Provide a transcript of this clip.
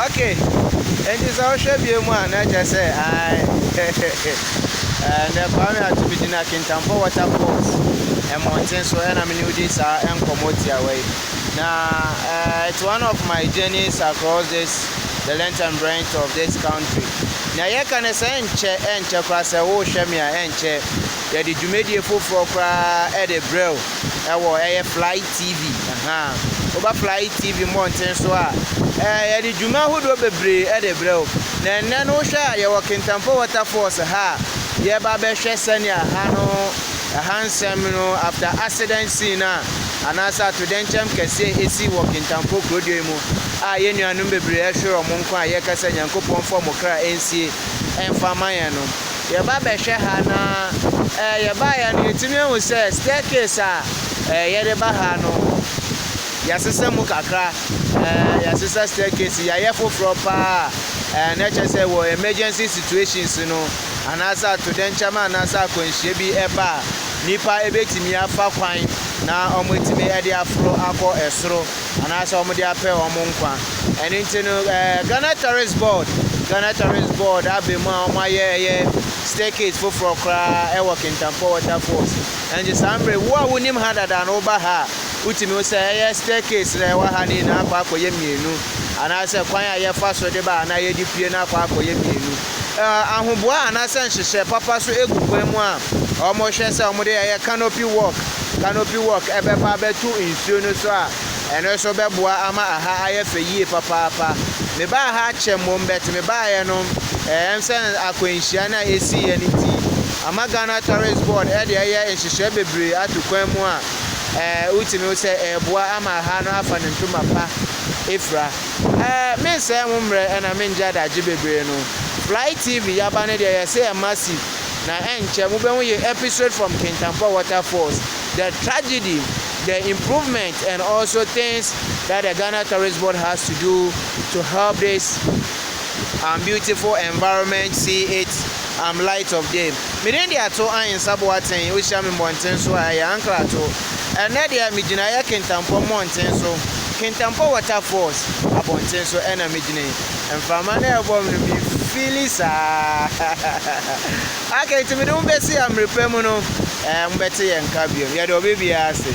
Okay. And this all should be one, I just say, and the family to be in a Kintampo Waterfalls and mountains, so and I'm new this and Komotia way. Now, it's one of my journeys across the length and breadth of this country. Now, you can say, and check across a whole Shemia and check. Yeah, the Jumedia for at the Braille, our Fly TV. Over Fly TV mountain so the Juma who do be at the Braille. Then, Osha, you walk in Tampo Waterfalls, yeah, Baba Shesania, Hano, a handsome, after accident scene, and answer to Dencham can say, AC walk in Tampo Godimu. Yenu anumbe Bresho or Monqua, Yakasa, Yankopon for Mokra, NC, and Famayano. Your Baba Shahana, your buyer, Timmy will say, staircase, Yadebahano, Yasisa Mukakra, Yasisa staircase, Yayafo proper, and nature say, well, emergency situations, and answer to Denchama, and answer Quenshebi Eba, Nipa Ebetimia Faquine, now on with me at the Afro Aqua Esro, and answer Omodia Pe or Monqua, and into Ghana Terrace Board, I've been my staircase for cry, I walk in Tampo Waterfalls, and just Ambre, what would him had than over her, which you say, staircase, there were honey in our park for Yeminu, and I said, Quite a fast for the bar, and I had the piano park for Yeminu. And who and I sent she said, Papa, so a good one, almost says, a canopy walk, ever barber two in Sunusra, and also Bebua Ama a higher for ye, Papa. Me ba ha chem mo mbet me ba ye no sen akwanhia AC anything Ghana Tourist Board e de ye nhihye bebre atukwan mu a utimi se eboa ama ha no afa ne ntuma pa efra me se nwumre na me nja da je bebre no Fly TV yaba ne de ye say massive na enche mu be hu ye episode from Kintampo Waterfalls, the tragedy, the improvement, and also things that the Ghana Tourist Board has to do to help this beautiful environment see its light of day. Miden dia to an saboaten we shame mountain so aye ankra to and na dia mijina ya Kintampo mountain so Kintampo Waterfalls abonten so ena mijine enfama na ebom no bi feelings okay to me don be see am repemu no mbete yen ka biom ya do be bia say